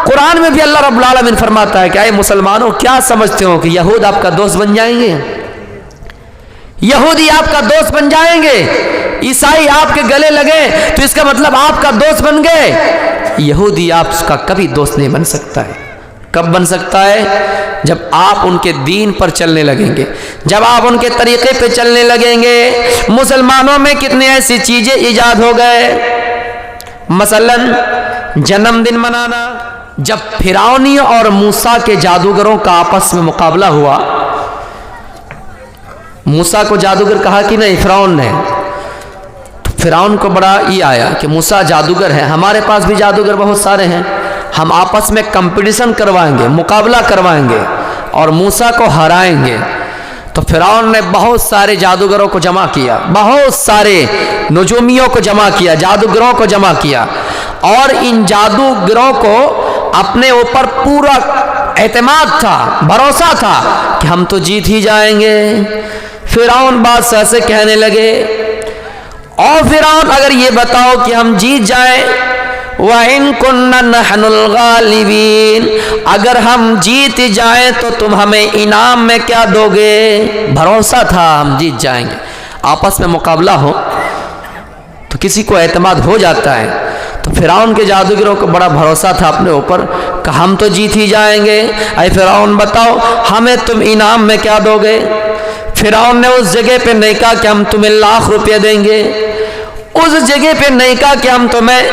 قرآن میں بھی اللہ رب العالمین فرماتا ہے کہ اے مسلمانوں کیا سمجھتے ہو کہ یہود آپ کا دوست بن جائیں گے؟ یہودی آپ کا دوست بن جائیں گے، عیسائی آپ کے گلے لگے تو اس کا مطلب آپ کا دوست بن گئے؟ یہودی آپ کا کبھی دوست نہیں بن سکتا ہے۔ کب بن سکتا ہے؟ جب آپ ان کے دین پر چلنے لگیں گے، جب آپ ان کے طریقے پہ چلنے لگیں گے۔ مسلمانوں میں کتنی ایسی چیزیں ایجاد ہو گئے، مثلا جنم دن منانا۔ جب فرعونی اور موسیٰ کے جادوگروں کا آپس میں مقابلہ ہوا، موسیٰ کو جادوگر کہا کہ نہیں فرعون نے، فرعون کو بڑا یہ آیا کہ موسیٰ جادوگر ہے، ہمارے پاس بھی جادوگر بہت سارے ہیں، ہم آپس میں کمپٹیشن کروائیں گے، مقابلہ کروائیں گے اور موسیٰ کو ہرائیں گے۔ تو فرعون نے بہت سارے جادوگروں کو جمع کیا، بہت سارے نجومیوں کو جمع کیا، جادوگروں کو جمع کیا، اور ان جادوگروں کو اپنے اوپر پورا اعتماد تھا، بھروسہ تھا کہ ہم تو جیت ہی جائیں گے۔ فرعون بادشاہ سے کہنے لگے، اور فرعون اگر یہ بتاؤ کہ ہم جیت جائیں، وَإِن كُنَّا نَحْنُ الْغَالِبِينَ، اگر ہم جیت جائیں تو تم ہمیں انعام میں کیا دو گے؟ بھروسہ تھا ہم جیت جائیں گے۔ آپس میں مقابلہ ہو تو کسی کو اعتماد ہو جاتا ہے، تو فرعون کے جادوگروں کو بڑا بھروسہ تھا اپنے اوپر کہ ہم تو جیت ہی جائیں گے، اے فرعون بتاؤ ہمیں تم انعام میں کیا دو گے؟ فرعون نے اس جگہ پہ نہیں کہا کہ ہم تمہیں 1,00,000 روپے دیں گے، اس جگہ پہ نہیں کہا کہ ہم تمہیں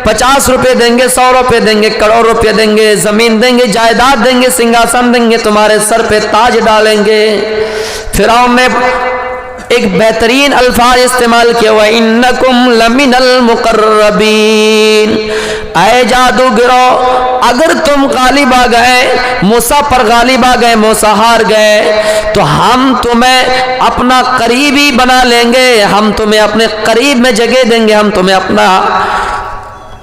50 روپے دیں گے، 100 روپے دیں گے، کروڑ روپے دیں گے، زمین دیں گے، جائیداد دیں گے، سنگھاسن دیں گے، تمہارے سر پہ تاج ڈالیں گے۔ فرعون نے ایک بہترین الفاظ استعمال کیا، وَإِنَّكُمْ لَمِنَ الْمُقَرَّبِينَ، اے جادوگروں اگر تم غالب آ گئے، موسیٰ پر غالب آ گئے، موسیٰ ہار گئے، تو ہم تمہیں اپنا قریبی بنا لیں گے، ہم تمہیں اپنے قریب میں جگہ دیں گے، ہم تمہیں اپنا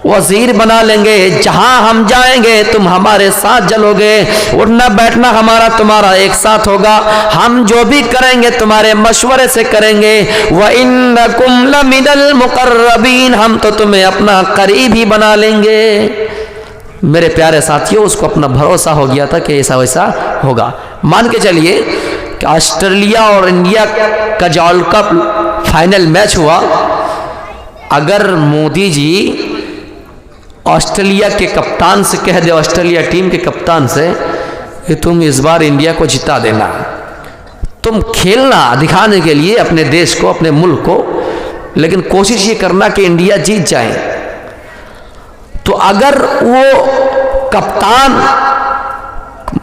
وزیر بنا لیں گے، جہاں ہم جائیں گے تم ہمارے ساتھ چلو گے، اٹھنا بیٹھنا ہمارا تمہارا ایک ساتھ ہوگا، ہم جو بھی کریں گے تمہارے مشورے سے کریں گے۔ وَإِنَّكُمْ لَمِنَ الْمُقَرَّبِينَ، ہم تو تمہیں اپنا قریب ہی بنا لیں گے۔ میرے پیارے ساتھیوں، اس کو اپنا بھروسہ ہو گیا تھا کہ ایسا ویسا ہوگا۔ مان کے چلیے کہ آسٹریلیا اور انڈیا کا جو ورلڈ کپ فائنل میچ ہوا، اگر مودی جی آسٹریلیا کے کپتان سے کہہ دے، آسٹریلیا ٹیم کے کپتان سے کہ تم اس بار انڈیا کو جتا دینا، تم کھیلنا دکھانے کے لیے اپنے دیش کو، اپنے ملک کو، لیکن کوشش یہ کرنا کہ انڈیا جیت جائے، تو اگر وہ کپتان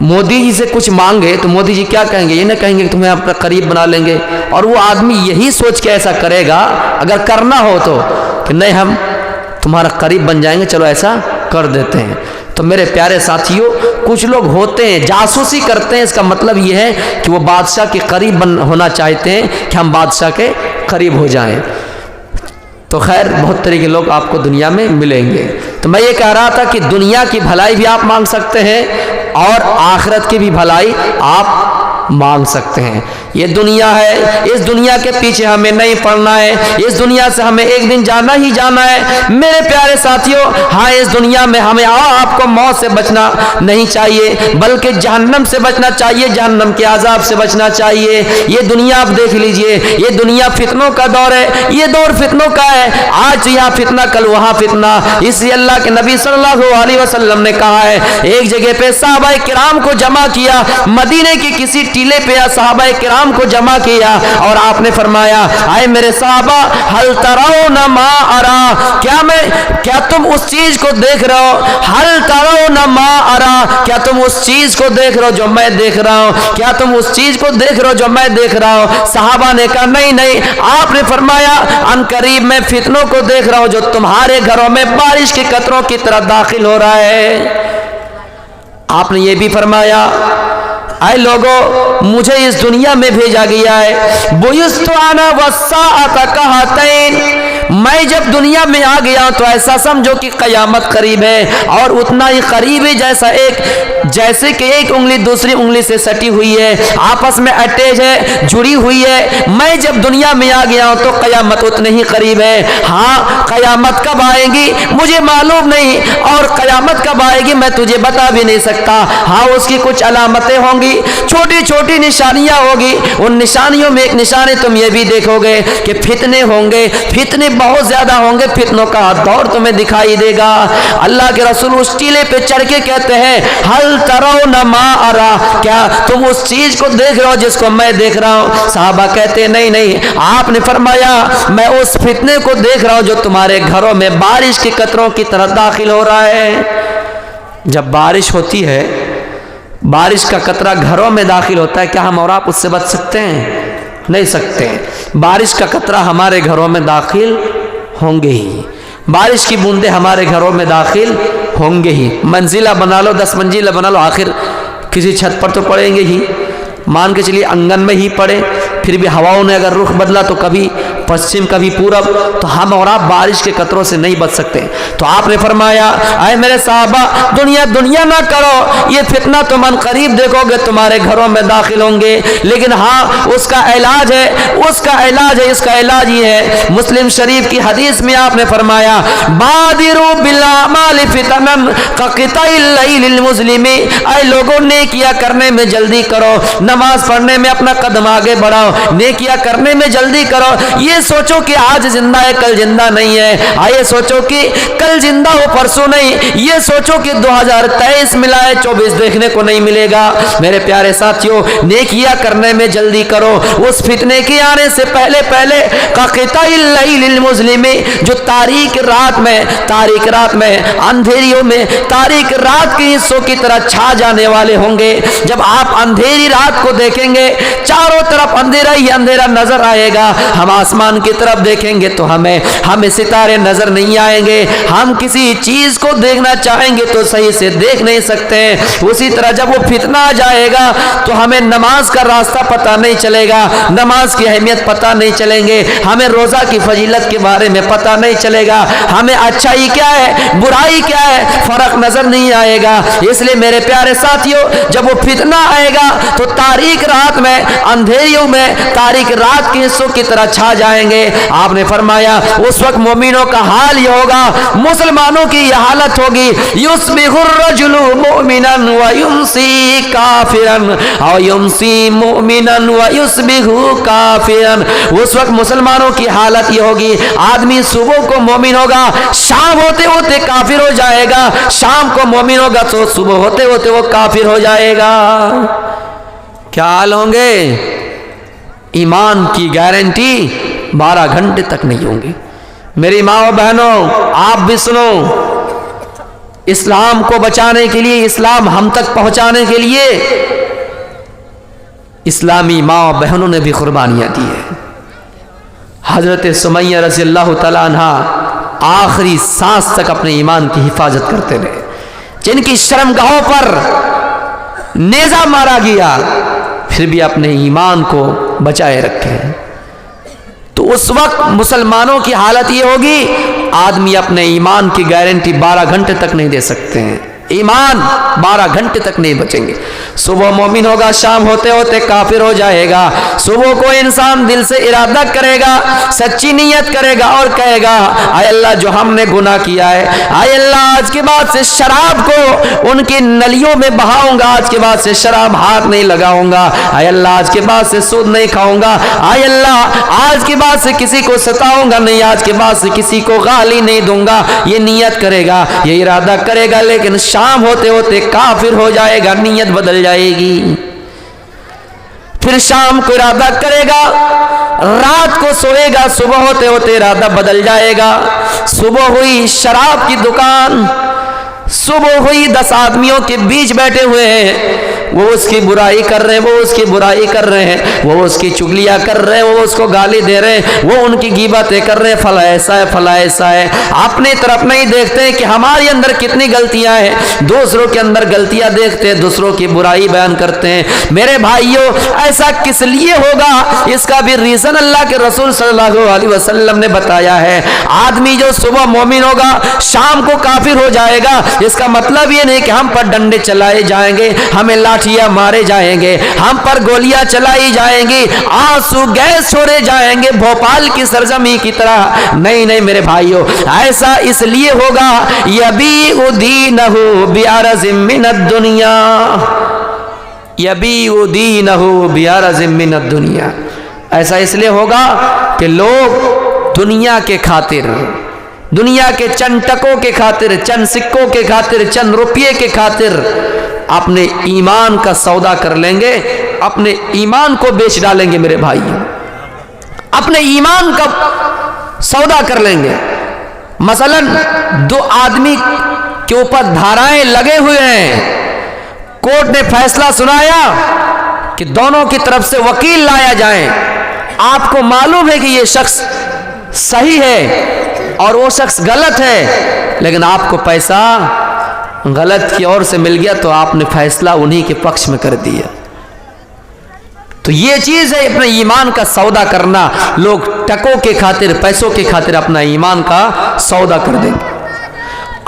مودی جی سے کچھ مانگے تو مودی جی کیا کہیں گے؟ یہ نہ کہیں گے کہ تمہیں اپنا قریب بنا لیں گے، اور وہ آدمی یہی سوچ کے ایسا کرے گا اگر کرنا ہو تو کہ نہیں ہم تمہارا قریب بن جائیں گے، چلو ایسا کر دیتے ہیں۔ تو میرے پیارے ساتھیوں، کچھ لوگ ہوتے ہیں جاسوسی کرتے ہیں، اس کا مطلب یہ ہے کہ وہ بادشاہ کے قریب ہونا چاہتے ہیں کہ ہم بادشاہ کے قریب ہو جائیں۔ تو خیر بہت طرح کے لوگ آپ کو دنیا میں ملیں گے۔ تو میں یہ کہہ رہا تھا کہ دنیا کی بھلائی بھی آپ مانگ سکتے ہیں اور آخرت کی بھی بھلائی آپ مانگ سکتے ہیں۔ یہ دنیا ہے، اس دنیا کے پیچھے ہمیں نہیں پڑنا ہے، اس دنیا سے ہمیں ایک دن جانا ہی جانا ہے۔ میرے پیارے ساتھیوں، ہاں اس دنیا میں ہمیں آپ کو موت سے بچنا نہیں چاہیے، بلکہ جہنم سے بچنا چاہیے، جہنم کے عذاب سے بچنا چاہیے۔ یہ دنیا آپ دیکھ لیجئے، یہ دنیا فتنوں کا دور ہے، یہ دور فتنوں کا ہے، آج یہاں فتنہ کل وہاں فتنہ۔ اس لیے اللہ کے نبی صلی اللہ علیہ وسلم نے کہا ہے، ایک جگہ پہ صحابہ کرام کو جمع کیا، مدینے کی کسی ٹیلے پہ صحابہ کرام کو جمع کیا، اور آپ نے فرمایا، اے میرے صحابہ، ہل ترون ما ارا، کیا تم اس چیز کو دیکھ رہے ہو؟ ہل ترون ما ارا، کیا تم اس چیز کو دیکھ رہے ہو جو میں دیکھ رہا ہوں؟ کیا تم اس چیز کو دیکھ رہے ہو جو میں دیکھ رہا ہوں؟ صحابہ نے کہا نہیں نہیں۔ آپ نے فرمایا، ان قریب میں فتنوں کو دیکھ رہا ہوں جو تمہارے گھروں میں بارش کے قطروں کی طرح داخل ہو رہا ہے۔ آپ نے یہ بھی فرمایا، اے لوگوں، مجھے اس دنیا میں بھیجا گیا ہے، بُعِثْتُ أَنَا وَالسَّاعَةُ كَهَاتَيْنِ، میں جب دنیا میں آ گیا تو ایسا سمجھو کہ قیامت قریب ہے، اور اتنا ہی قریب ہے جیسے کہ ایک انگلی دوسری انگلی سے سٹی ہوئی ہے، آپس میں اٹیچ ہے، جڑی ہوئی ہے۔ میں جب دنیا میں آ گیا ہوں تو قیامت اتنے ہی قریب ہے۔ ہاں قیامت کب آئے گی مجھے معلوم نہیں، اور قیامت کب آئے گی میں تجھے بتا بھی نہیں سکتا۔ ہاں اس کی کچھ علامتیں ہوں گی، چھوٹی چھوٹی نشانیاں ہوگی۔ ان نشانیوں میں ایک نشانی تم یہ بھی دیکھو گے کہ فتنے ہوں گے، فتنے بہت زیادہ ہوں گے، فتنوں کا دور تمہیں دکھائی دے گا۔ اللہ کے رسول اس ٹیلے پہ چڑھ کے کہتے ہیں ہل ترون ما ارا، کیا تم اس چیز کو دیکھ رہے ہو جس کو میں دیکھ رہا ہوں؟ صحابہ کہتے ہیں نہیں نہیں۔ آپ نے فرمایا میں اس فتنے کو دیکھ رہا ہوں جو تمہارے گھروں میں بارش کے قطروں کی طرح داخل ہو رہا ہے۔ جب بارش ہوتی ہے، بارش کا قطرہ گھروں میں داخل ہوتا ہے، کیا ہم اور آپ اس سے بچ سکتے ہیں؟ نہیں سکتے ہیں۔ بارش کا قطرہ ہمارے گھروں میں داخل ہوں گے ہی، بارش کی بوندیں ہمارے گھروں میں داخل ہوں گے ہی۔ منزلہ بنا لو، 10 منزلہ بنا لو، آخر کسی چھت پر تو پڑیں گے ہی۔ مان کے چلیے انگن میں ہی پڑے، پھر بھی ہواؤں نے اگر رخ بدلا تو کبھی پشچم کبھی پورب، تو ہم اور آپ بارش کے قطروں سے نہیں بچ سکتے۔ تو آپ نے فرمایا اے میرے صحابہ دنیا نہ کرو، یہ فتنہ تم ان قریب دیکھو گے تمہارے گھروں میں داخل ہوں گے، لیکن ہاں اس کا علاج ہے، اس کا علاج یہ ہے۔ مسلم شریف کی حدیث میں آپ نے فرمایا بادروا بالاعمال فتنا کقطع اللیل المظلم، اے لوگوں نیکیاں کرنے میں جلدی کرو، نماز پڑھنے میں اپنا قدم آگے بڑھاؤ، نیکیاں کرنے میں جلدی کرو۔ یہ سوچو کہ آج زندہ ہے کل زندہ نہیں ہے، آئے سوچو کہ کل زندہ ہو پرسوں نہیں، یہ سوچو کہ 2023 ملا ہے 24 دیکھنے کو نہیں ملے گا۔ میرے پیارے ساتھیوں نیکیاں کرنے میں جلدی کرو، اس فتنے کے آنے سے پہلے قطع اللیل المظلم، جو تاریک رات میں اندھیریوں میں تاریک رات کے حصوں کی طرح چھا جانے والے ہوں گے۔ جب آپ اندھیری رات کو دیکھیں گے چاروں طرف اندھیرا ہی اندھیرا نظر آئے گا، ہم آسمان کی طرف دیکھیں گے تو ہمیں ستارے نظر نہیں آئیں گے، ہم کسی چیز کو دیکھنا چاہیں گے تو صحیح سے دیکھ نہیں سکتے۔ اسی طرح جب وہ فتنہ آ جائے گا تو ہمیں نماز کا راستہ پتہ نہیں چلے گا، نماز کی اہمیت پتہ نہیں چلیں گے، ہمیں روزہ کی فضیلت کے بارے میں پتہ نہیں چلے گا، ہمیں اچھائی کیا ہے برائی کیا ہے فرق نظر نہیں آئے گا۔ اس لیے میرے پیارے ساتھیوں جب وہ فتنہ آئے گا تو تاریک رات میں اندھیریوں میں تاریک رات کے حصوں کی طرح چھا جائیں گے۔ آپ نے فرمایا اس وقت مومنوں کا حال یہ ہوگا، مسلمانوں کی یہ حالت ہوگی یصبح الرجل مؤمنا ویمسی کافرا او یمسی مؤمنا ویصبح کافرا۔ اس وقت مسلمانوں کی حالت یہ ہوگی آدمی صبح کو مومن ہوگا، شام ہوتے ہوتے کافر ہو جائے گا، شام کو مومن ہوگا تو صبح ہوتے ہوتے وہ کافر ہو جائے گا۔ کیا حال ہوں گے؟ ایمان کی گارنٹی 12 گھنٹے تک نہیں ہوں گی۔ میری ماں و بہنوں آپ بھی سنو، اسلام کو بچانے کے لیے، اسلام ہم تک پہنچانے کے لیے اسلامی ماں و بہنوں نے بھی قربانیاں دی ہیں۔ حضرت سمیہ رضی اللہ تعالیٰ عنہ آخری سانس تک اپنے ایمان کی حفاظت کرتے رہے، جن کی شرمگاہوں پر نیزہ مارا گیا پھر بھی اپنے ایمان کو بچائے رکھے۔ تو اس وقت مسلمانوں کی حالت یہ ہوگی آدمی اپنے ایمان کی گارنٹی 12 گھنٹے تک نہیں دے سکتے ہیں، ایمان 12 گھنٹے تک نہیں بچیں گے۔ صبح مومن ہوگا، شام ہوتے ہوتے کافر ہو جائے گا۔ صبح کو انسان دل سے ارادہ کرے گا، سچی نیت کرے گا اور کہے گا اے اللہ جو ہم نے گناہ کیا ہے، اے اللہ آج کے بعد سے شراب کو ان کی نلیوں میں بہاؤں گا، آج کے بعد سے شراب ہاتھ نہیں لگاؤں گا، اے اللہ آج کے بعد سے سود نہیں کھاؤں گا، اے اللہ آج کے بعد سے کسی کو ستاؤں گا نہیں، آج کے بعد سے کسی کو گالی نہیں دوں گا۔ یہ نیت کرے گا، یہ ارادہ کرے گا، لیکن شام ہوتے ہوتے کافر ہو جائے گا، نیت بدل جائے گی۔ پھر شام کو ارادہ کرے گا، رات کو سوئے گا، صبح ہوتے ہوتے ارادہ بدل جائے گا۔ صبح ہوئی شراب کی دکان، صبح ہوئی 10 آدمیوں کے بیچ بیٹھے ہوئے ہیں، وہ اس کی برائی کر رہے ہیں، وہ اس کی برائی کر رہے ہیں، وہ اس کی چگلیاں کر رہے ہیں، وہ اس کو گالی دے رہے ہیں، وہ ان کی غیبتیں کر رہے ہیں، فلاں ایسا ہے فلاں ایسا ہے۔ اپنی طرف نہیں دیکھتے ہیں کہ ہمارے اندر کتنی غلطیاں ہیں، دوسروں کے اندر غلطیاں دیکھتے ہیں، دوسروں کی برائی بیان کرتے ہیں۔ میرے بھائیوں، ایسا کس لیے ہوگا؟ اس کا بھی ریزن اللہ کے رسول صلی اللہ علیہ وسلم نے بتایا ہے۔ آدمی جو صبح مومن ہوگا شام کو کافر ہو جائے گا، اس کا مطلب یہ نہیں کہ ہم پر ڈنڈے چلائے جائیں گے، ہمیں لاٹھیاں مارے جائیں گے، ہم پر گولیاں چلائی جائیں گی، آنسو گیس چھوڑے جائیں گے بھوپال کی سرزمین کی طرح۔ نہیں نہیں میرے بھائیوں، ایسا اس لیے ہوگا یبیع دینہ بعرض من الدنیا، یبیع دینہ بعرض من الدنیا۔ ایسا اس لیے ہوگا کہ لوگ دنیا کے خاطر، دنیا کے چند ٹکوں کے خاطر، چند سکوں کے خاطر، چند روپیے کے خاطر اپنے ایمان کا سودا کر لیں گے، اپنے ایمان کو بیچ ڈالیں گے میرے بھائی، اپنے ایمان کا سودا کر لیں گے۔ مثلا دو آدمی کے اوپر دھارائیں لگے ہوئے ہیں، کورٹ نے فیصلہ سنایا کہ دونوں کی طرف سے وکیل لایا جائیں، آپ کو معلوم ہے کہ یہ شخص صحیح ہے اور وہ شخص غلط ہے، لیکن آپ کو پیسہ غلط کی اور سے مل گیا تو آپ نے فیصلہ انہی کے پکش میں کر دیا۔ تو یہ چیز ہے اپنے ایمان کا سودا کرنا۔ لوگ ٹکوں کے خاطر، پیسوں کے خاطر اپنا ایمان کا سودا کر دیں گے۔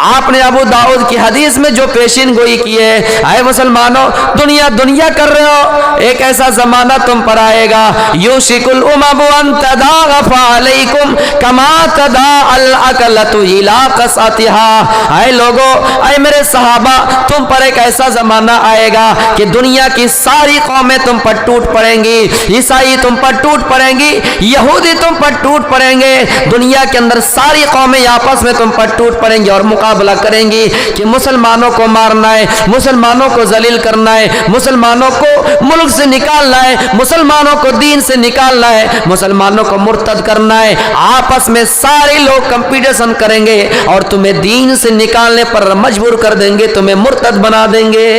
آپ نے ابو داؤد کی حدیث میں جو پیشین گوئی کی ہے، اے مسلمانوں دنیا دنیا کر رہے ہو، ایک ایسا زمانہ تم پر آئے گا، یوشک الامم ان تداغف علیکم کما تداع الاکلۃ الی قصعتها۔ اے لوگو، اے میرے صحابہ، تم پر ایک ایسا زمانہ آئے گا کہ دنیا کی ساری قومیں تم پر ٹوٹ پڑیں گی، عیسائی تم پر ٹوٹ پڑیں گی، یہودی تم پر ٹوٹ پڑیں گے، دنیا کے اندر ساری قومیں آپس میں تم پر ٹوٹ پڑیں گی اور مقابلہ کریں گی کہ مسلمانوں کو مارنا ہے، مسلمانوں کو ذلیل کرنا ہے، مسلمانوں کو ملک سے نکالنا ہے، مسلمانوں کو دین سے نکالنا ہے، مسلمانوں کو مرتد کرنا ہے۔ آپس میں سارے لوگ کمپٹیشن کریں گے اور تمہیں دین سے نکالنے پر مجبور کر دیں گے، تمہیں مرتد بنا دیں گے۔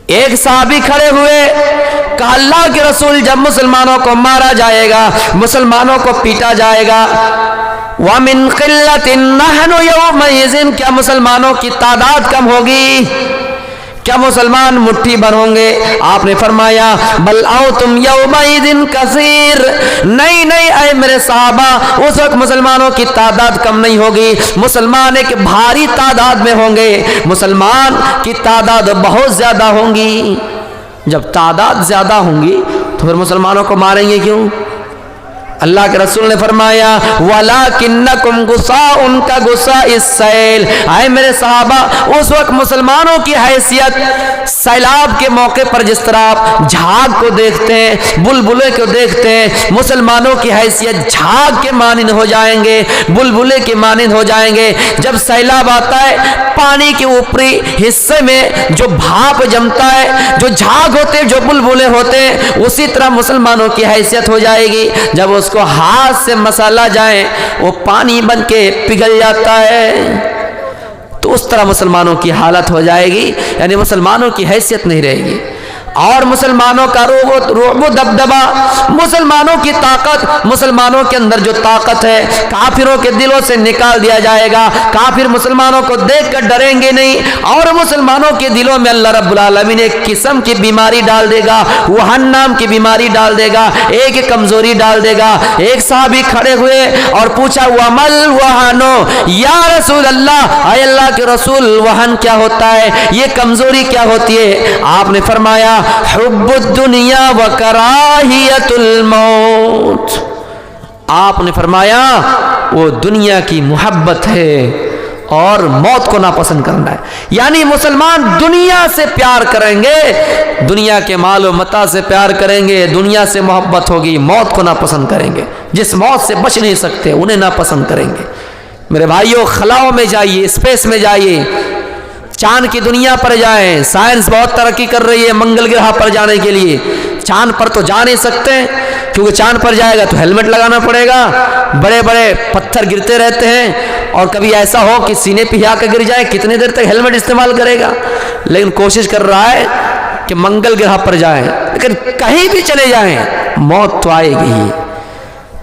ایک صحابی کھڑے ہوئے، کہا اللہ کے رسول جب مسلمانوں کو مارا جائے گا، مسلمانوں کو پیٹا جائے گا، وَمِن قِلَّةٍ نَحْنُ يَوْمَئِذٍ، کیا مسلمانوں کی تعداد کم ہوگی؟ کیا مسلمان مٹھی بھر ہوں گے؟ آپ نے فرمایا بل انتم یومئذ کثیر، نہیں نہیں اے میرے صحابہ، اس وقت مسلمانوں کی تعداد کم نہیں ہوگی، مسلمان ایک بھاری تعداد میں ہوں گے، مسلمان کی تعداد بہت زیادہ ہوں گی۔ جب تعداد زیادہ ہوں گی تو پھر مسلمانوں کو ماریں گے کیوں؟ اللہ کے رسول نے فرمایا وَلَكِنَّكُمْ غُصَاءٌ كَغُصَاءِ السَّيْلِ، اے میرے صحابہ، اس وقت مسلمانوں کی حیثیت سیلاب کے موقع پر جس طرح آپ جھاگ کو دیکھتے ہیں، بلبلے کو دیکھتے ہیں، مسلمانوں کی حیثیت جھاگ کے مانند ہو جائیں گے، بلبلے کے مانند ہو جائیں گے۔ جب سیلاب آتا ہے پانی کے اوپری حصے میں جو بھاپ جمتا ہے، جو جھاگ ہوتے ہیں، جو بلبلے ہوتے ہیں، اسی طرح مسلمانوں کی حیثیت ہو جائے گی۔ جب اس کو ہاتھ سے مسالا جائے وہ پانی بن کے پگھل جاتا ہے، تو اس طرح مسلمانوں کی حالت ہو جائے گی، یعنی مسلمانوں کی حیثیت نہیں رہے گی۔ اور مسلمانوں کا رعب و دبدبا، مسلمانوں کی طاقت، مسلمانوں کے اندر جو طاقت ہے کافروں کے دلوں سے نکال دیا جائے گا، کافر مسلمانوں کو دیکھ کر ڈریں گے نہیں، اور مسلمانوں کے دلوں میں اللہ رب العالمین ایک قسم کی بیماری ڈال دے گا، وہن نام کی بیماری ڈال دے گا، ایک کمزوری ڈال دے گا۔ ایک صحابی کھڑے ہوئے اور پوچھا وَمَلْ وَهَنُ، یا رسول اللہ، اے اللہ کے رسول وہن کیا ہوتا ہے، یہ کمزوری کیا ہوتی ہے؟ آپ نے فرمایا حب الدنیا و کراہیت الموت، آپ نے فرمایا وہ دنیا کی محبت ہے اور موت کو ناپسند کرنا ہے۔ یعنی مسلمان دنیا سے پیار کریں گے، دنیا کے مال و متاع سے پیار کریں گے، دنیا سے محبت ہوگی، موت کو ناپسند کریں گے، جس موت سے بچ نہیں سکتے انہیں ناپسند کریں گے۔ میرے بھائیوں، خلاؤں میں جائیے، اسپیس میں جائیے، چاند کی دنیا پر جائیں، سائنس بہت ترقی کر رہی ہے منگل گرہ پر جانے کے لیے۔ چاند پر تو جا نہیں سکتے کیونکہ چاند پر جائے گا تو ہیلمٹ لگانا پڑے گا، بڑے بڑے پتھر گرتے رہتے ہیں، اور کبھی ایسا ہو کہ سینے پہ آ کے گر جائے، کتنے دیر تک ہیلمٹ استعمال کرے گا؟ لیکن کوشش کر رہا ہے کہ منگل گرہ پر جائیں، لیکن کہیں بھی چلے جائیں موت تو آئے گی ہی،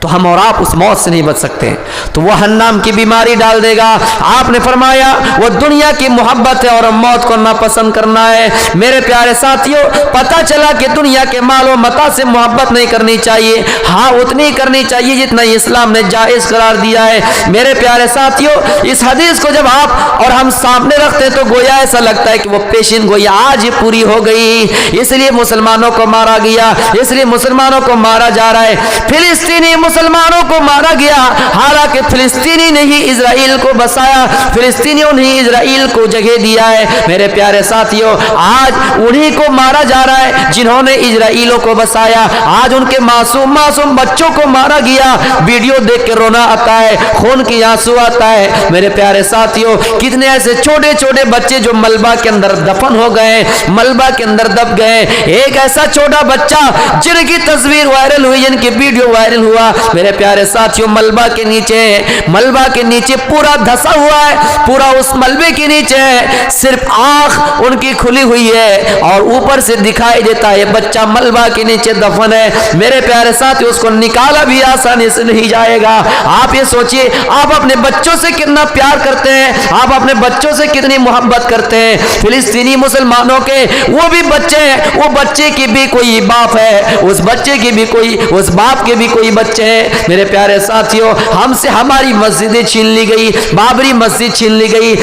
تو ہم اور آپ اس موت سے نہیں بچ سکتے، تو وہ حنام کی بیماری ڈال دے گا۔ آپ نے فرمایا وہ دنیا کی محبت ہے اور موت کو ناپسند کرنا ہے۔ میرے پیارے ساتھیوں، پتہ چلا کہ دنیا کے مال و متاع سے محبت نہیں کرنی چاہیے، ہاں اتنی کرنی چاہیے جتنا اسلام نے جائز قرار دیا ہے۔ میرے پیارے ساتھیوں، اس حدیث کو جب آپ اور ہم سامنے رکھتے تو گویا ایسا لگتا ہے کہ وہ پیشین گوئی آج ہی پوری ہو گئی، اس لیے مسلمانوں کو مارا گیا، اس لیے مسلمانوں کو مارا جا رہا ہے۔ فلسطینی مسلمانوں کو مارا گیا، حالانکہ فلسطینی نے ہی اسرائیل کو بسایا، فلسطینیوں نے ہی اسرائیل کو جگہ دیا ہے۔ میرے پیارے ساتھیوں، آج انہی کو مارا جا رہا ہے جنہوں نے اسرائیلوں کو بسایا، آج ان کے معصوم بچوں کو مارا گیا۔ ویڈیو دیکھ کے رونا آتا ہے، خون کی آنسو آتا ہے۔ میرے پیارے ساتھیوں، کتنے ایسے چھوٹے چھوٹے بچے جو ملبہ کے اندر دفن ہو گئے، ملبہ کے اندر دب گئے۔ ایک ایسا چھوٹا بچہ جن کی تصویر وائرل ہوئی، جن کی ویڈیو وائرل ہوا، میرے پیارے ساتھیوں ملبہ کے نیچے پورا دھسا ہوا ہے، پورا اس ملبے کے نیچے ہے، صرف آنکھ ان کی کھلی ہوئی ہے اور اوپر سے دکھائی دیتا ہے بچہ ملبہ کے نیچے دفن ہے۔ میرے پیارے ساتھیوں، اس کو نکالا بھی آسانی سے نہیں جائے گا۔ آپ یہ سوچئے، آپ اپنے بچوں سے کتنا پیار کرتے ہیں، آپ اپنے بچوں سے کتنی محبت کرتے ہیں۔ فلسطینی مسلمانوں کے وہ بھی بچے ہیں، وہ بچے کی بھی کوئی باپ ہے، اس بچے کی بھی کوئی، اس باپ کے بھی کوئی بچے ہیں۔ میرے پیارے ساتھیوں، ہم سے ہماری مسجدیں چھین لی گئی، بابری مسجد چھین لی گئی،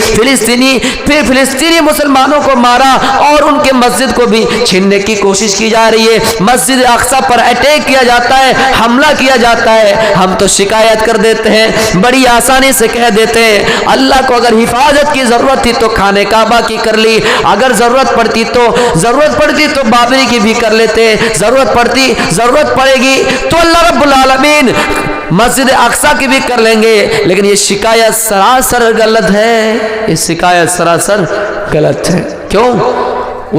پھر فلسطینی مسلمانوں کو مارا اور ان کے مسجد کو بھی چھیننے کی کوشش کی جا رہی ہے۔ مسجد اقصی پر اٹیک کیا جاتا ہے، حملہ کیا جاتا ہے، ہم تو شکایت کر دیتے ہیں، بڑی آسانی سے کہہ دیتے ہیں اللہ کو اگر حفاظت کی ضرورت تھی تو خانہ کعبہ کی کر لی، اگر ضرورت پڑتی تو بابری کی بھی کر لیتے، ضرورت پڑے گی تو اللہ رب العالمین مسجد اقصی کی بھی کر لیں گے۔ لیکن یہ شکایت سراسر غلط ہے، یہ شکایت سراسر غلط ہے۔ کیوں؟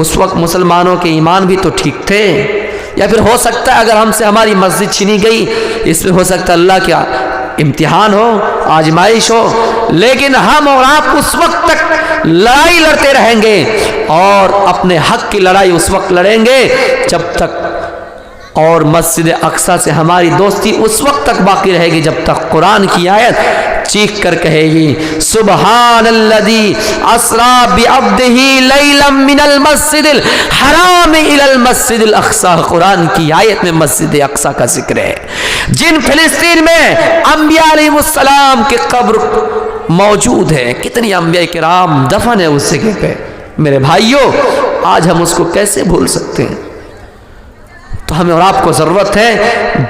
اس وقت مسلمانوں کے ایمان بھی تو ٹھیک تھے، یا پھر ہو سکتا ہے اگر ہم سے ہماری مسجد چھینی گئی، اس میں ہو سکتا ہے اللہ کیا امتحان ہو، آزمائش ہو، لیکن ہم اور آپ اس وقت تک لڑائی لڑتے رہیں گے اور اپنے حق کی لڑائی اس وقت لڑیں گے جب تک، اور مسجد اقصی سے ہماری دوستی اس وقت تک باقی رہے گی جب تک قرآن کی آیت چیخ کر کہے گی سبحان الذی اسری بعبدہ لیلا من المسجد الحرام الی المسجد الاقصی۔ قرآن کی آیت میں مسجد اقصی کا ذکر ہے، جن فلسطین میں انبیاء علیہ السلام کے قبر موجود ہے، کتنی انبیاء کرام دفن ہے اس جگہ پہ۔ میرے بھائیوں، آج ہم اس کو کیسے بھول سکتے ہیں؟ تو ہمیں اور آپ کو ضرورت ہے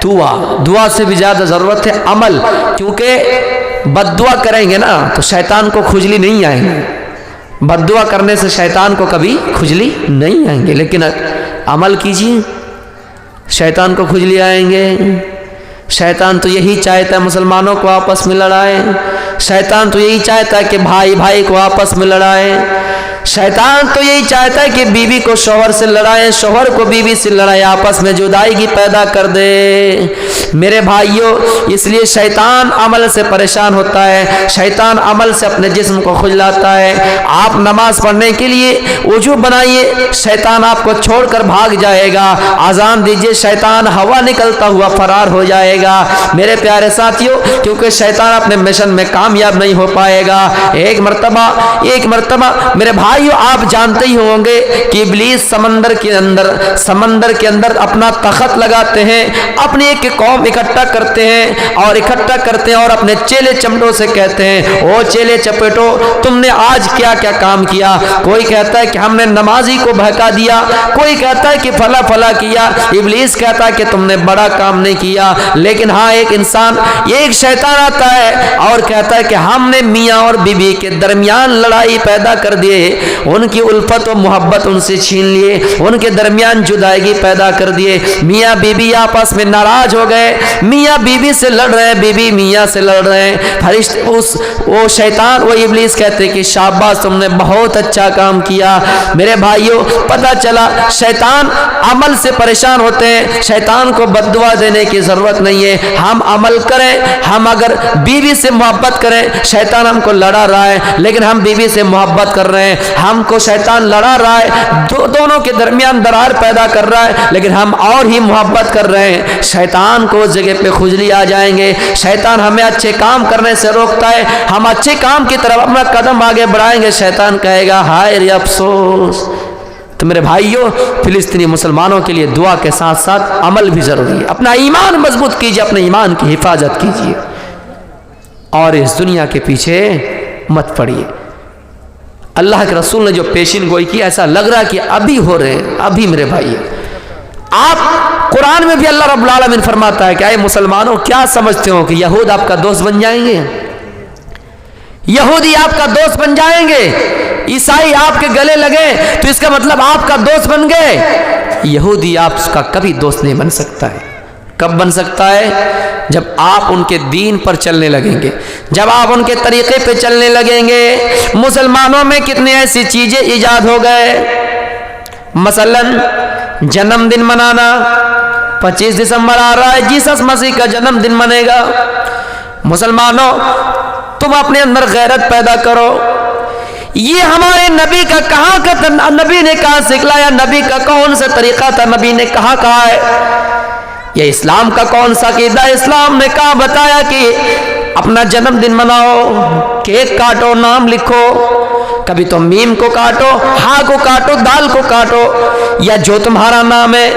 دعا سے بھی زیادہ ضرورت ہے عمل، کیونکہ بد دعا کریں گے نا تو شیطان کو کھجلی نہیں آئیں گے، بد دعا کرنے سے شیطان کو کبھی کھجلی نہیں آئیں گے، لیکن عمل کیجیے، شیطان کو کھجلی آئیں گے۔ شیطان تو یہی چاہتا ہے مسلمانوں کو آپس میں لڑائیں، شیطان تو یہی چاہتا ہے کہ بھائی بھائی کو آپس میں لڑائیں، شیطان تو یہی چاہتا ہے کہ بیوی کو شوہر سے لڑائیں، شوہر کو بیوی سے لڑائیں، آپس میں جدائی کی پیدا کر دے۔ میرے بھائیوں، اس لیے شیطان عمل سے پریشان ہوتا ہے، شیطان عمل سے اپنے جسم کو کھجلاتا ہے۔ آپ نماز پڑھنے کے لیے وضو بنائیے، شیطان آپ کو چھوڑ کر بھاگ جائے گا، اذان دیجیے، شیطان ہوا نکلتا ہوا فرار ہو جائے گا۔ میرے پیارے ساتھیوں، کیونکہ شیطان اپنے مشن میں کامیاب نہیں ہو پائے گا۔ ایک مرتبہ میرے بھائیو، آپ جانتے ہی ہوں گے کہ ابلیس سمندر کے اندر اپنا تخت لگاتے ہیں، اپنی ایک قوم اکٹھا کرتے ہیں اور اپنے چیلے چمٹوں سے کہتے ہیں او چیلے چپیٹو، تم نے آج کیا کیا کام کیا؟ کوئی کہتا ہے کہ ہم نے نمازی کو بہکا دیا، کوئی کہتا ہے کہ فلا کیا۔ ابلیس کہتا ہے کہ تم نے بڑا کام نہیں کیا، لیکن ہاں ایک شیطان آتا ہے اور کہتا ہے کہ ہم نے میاں اور بیوی کے درمیان لڑائی پیدا کر دیے، ان کی الفت و محبت ان سے چھین لیے، ان کے درمیان جدائیگی پیدا کر دیے، میاں بیوی آپس میں ناراض ہو گئے، میاں بیوی سے لڑ رہے ہیں، بیوی میاں سے لڑ رہے ہیں۔ فرشتے وہ شیطان وہ ابلیس کہتے کہ شاباش تم نے بہت اچھا کام کیا۔ میرے بھائیوں، پتہ چلا شیطان عمل سے پریشان ہوتے ہیں، شیطان کو بد دعا دینے کی ضرورت نہیں ہے، ہم عمل کریں، ہم اگر بیوی سے محبت کریں، شیطان ہم کو لڑا رہا ہے لیکن ہم بیوی سے محبت کر رہے ہیں، ہم کو شیطان لڑا رہا ہے، دونوں کے درمیان درار پیدا کر رہا ہے، لیکن ہم اور ہی محبت کر رہے ہیں۔ شیطان کو اس جگہ پہ خجلی آ جائیں گے، شیطان ہمیں اچھے کام کرنے سے روکتا ہے، ہم اچھے کام کی طرف اپنا قدم آگے بڑھائیں گے، شیطان کہے گا ہائے رے افسوس۔ تو میرے بھائیوں، فلسطینی مسلمانوں کے لیے دعا کے ساتھ ساتھ عمل بھی ضروری ہے۔ اپنا ایمان مضبوط کیجئے، اپنے ایمان کی حفاظت کیجئے اور اس دنیا کے پیچھے مت پڑیے۔ اللہ کے رسول نے جو پیشین گوئی کی، ایسا لگ رہا کہ ابھی ہو رہے ہیں، ابھی میرے بھائی۔ آپ قرآن میں بھی اللہ رب العالمین فرماتا ہے کہ اے مسلمانوں، کیا سمجھتے ہو کہ یہود آپ کا دوست بن جائیں گے؟ یہودی آپ کا دوست بن جائیں گے، عیسائی آپ کے گلے لگے تو اس کا مطلب آپ کا دوست بن گئے؟ یہودی آپ کا کبھی دوست نہیں بن سکتا ہے۔ کب بن سکتا ہے؟ جب آپ ان کے دین پر چلنے لگیں گے، جب آپ ان کے طریقے پہ چلنے لگیں گے۔ مسلمانوں میں کتنی ایسی چیزیں ایجاد ہو گئے، مثلا جنم دن منانا، 25 دسمبر آ رہا ہے، جیسس مسیح کا جنم دن منے گا۔ مسلمانوں، تم اپنے اندر غیرت پیدا کرو۔ یہ ہمارے نبی کا کہاں کا، نبی نے کہاں سکھلایا، نبی کا کون سا طریقہ تھا، نبی نے کہاں کہا ہے؟ یہ اسلام کا کون سا عقیدہ؟ اسلام نے کہاں بتایا کہ اپنا جنم دن مناؤ، کیک کاٹو، نام لکھو، کبھی تو میم کو کاٹو، ہاں کو کاٹو، دال کو کاٹو، یا جو تمہارا نام ہے۔